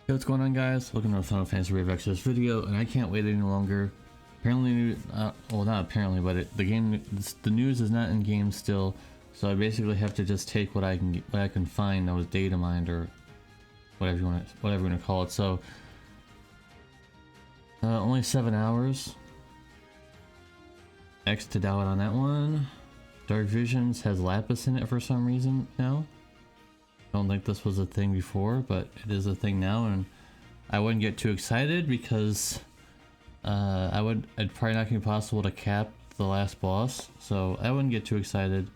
Hey, what's going on, guys? Welcome to the Final Fantasy Rave Exodus video, and I can't wait any longer. Apparently, well, not apparently, but the news is not in game still, so I basically have to just take what I can find that was data mined or whatever you want to call it. So, only 7 hours. X to doubt on that one. Dark Visions has Lapis in it for some reason now. Don't think this was a thing before, but it is a thing now, and I wouldn't get too excited because it'd probably not be possible to cap the last boss, so I wouldn't get too excited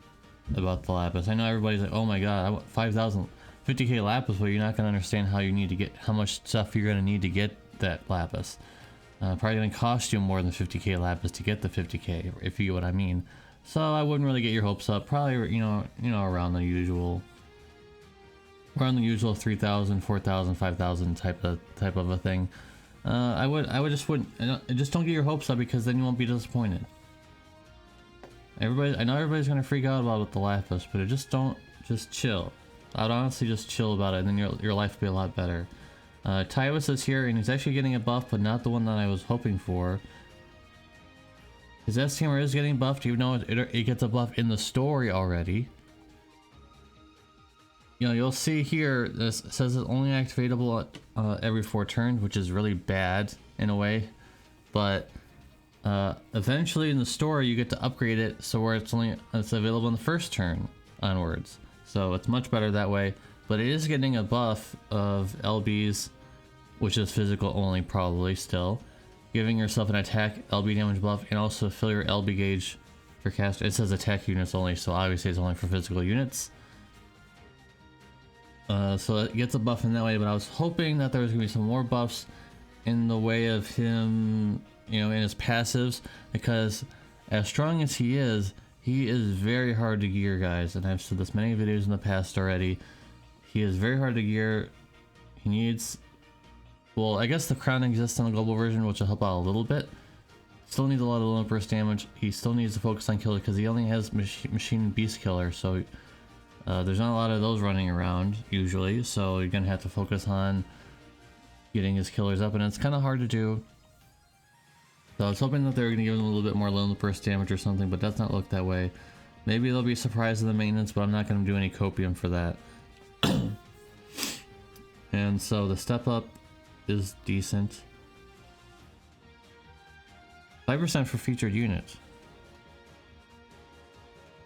about the Lapis. I know everybody's like, oh my god, I want 5,000 50k Lapis, but you're not going to understand how much stuff you're going to need to get that Lapis. Probably going to cost you more than 50k Lapis to get the 50k, if you get what I mean. So I wouldn't really get your hopes up. Probably, you know, around the usual 3,000, 4,000, 5,000 type of a thing. I just don't get your hopes up, because then you won't be disappointed. I know everybody's gonna freak out about the Lapis, but just chill. I'd honestly just chill about it, and then your life will be a lot better. TAIVAS is here, and he's actually getting a buff, but not the one that I was hoping for. His S-Tamer is getting buffed, even though it gets a buff in the story already. You know, you'll see here, this says it's only activatable every 4 turns, which is really bad in a way. But eventually in the story, you get to upgrade it so where it's available in the first turn onwards. So it's much better that way. But it is getting a buff of LBs, which is physical only probably still, giving yourself an attack LB damage buff, and also fill your LB gauge for caster. It says attack units only, so obviously it's only for physical units. So it gets a buff in that way, but I was hoping that there was going to be some more buffs in the way of him, you know, in his passives, because as strong as he is very hard to gear, guys, and I've said this many videos in the past already. He is very hard to gear. He needs, well, I guess the crown exists on the global version, which will help out a little bit. Still needs a lot of low burst damage. He still needs to focus on killer, because he only has machine beast killer, so there's not a lot of those running around usually, so you're gonna have to focus on getting his killers up, and it's kind of hard to do. So I was hoping that they were gonna give him a little bit more low burst damage or something, but it does not look that way. Maybe they'll be surprised in the maintenance, but I'm not gonna do any copium for that. And so the step up is decent. 5% for featured unit.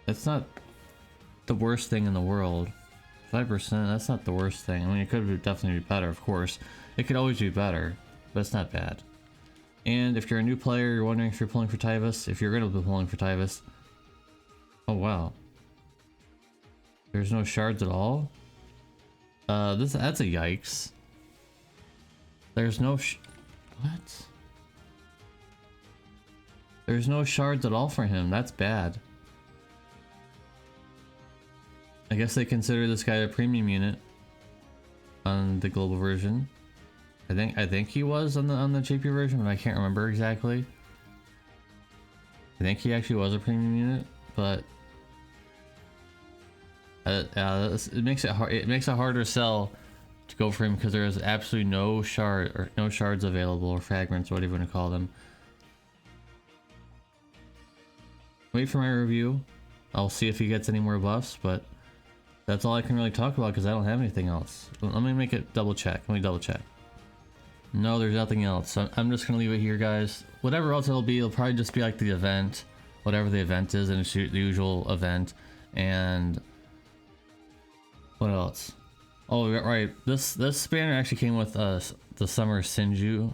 It's not the worst thing in the world. 5%, that's not the worst thing. I mean, it could definitely be better, of course. It could always be better, but it's not bad. And if you're a new player, you're wondering if you're pulling for TAIVAS, if you're going to be pulling for TAIVAS. Oh wow. There's no shards at all? That's a yikes. There's no what? There's no shards at all for him. That's bad. I guess they consider this guy a premium unit on the global version. I think he was on the JP version, but I can't remember exactly. I think he actually was a premium unit, but it makes it hard. It makes it harder to sell to go for him, because there is absolutely no shards available, or fragments, whatever you want to call them. Wait for my review. I'll see if he gets any more buffs, but that's all I can really talk about, because I don't have anything else. Let me make it double check. Let me double check. No, there's nothing else. So I'm just gonna leave it here, guys. Whatever else it'll probably just be like the event, whatever the event is, and it's the usual event. And what else? Oh, right. This banner actually came with the summer Shinju,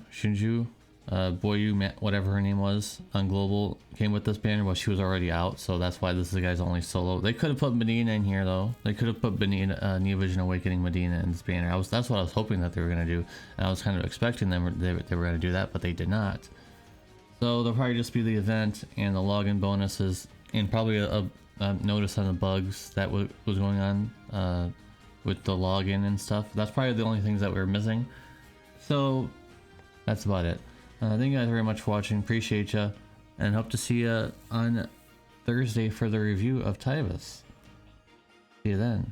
Boyu, whatever her name was, on global, came with this banner, but she was already out, so that's why this is the guy's only solo. They could have put Mediena in here though. They could have put Neo Vision Awakening Mediena in this banner. that's what I was hoping that they were gonna do, and I was kind of expecting they were gonna do that, but they did not. So they'll probably just be the event and the login bonuses, and probably a notice on the bugs that was going on with the login and stuff. That's probably the only things that we were missing. So that's about it. Thank you guys very much for watching. Appreciate ya, and hope to see you on Thursday for the review of TAIVAS. See you then.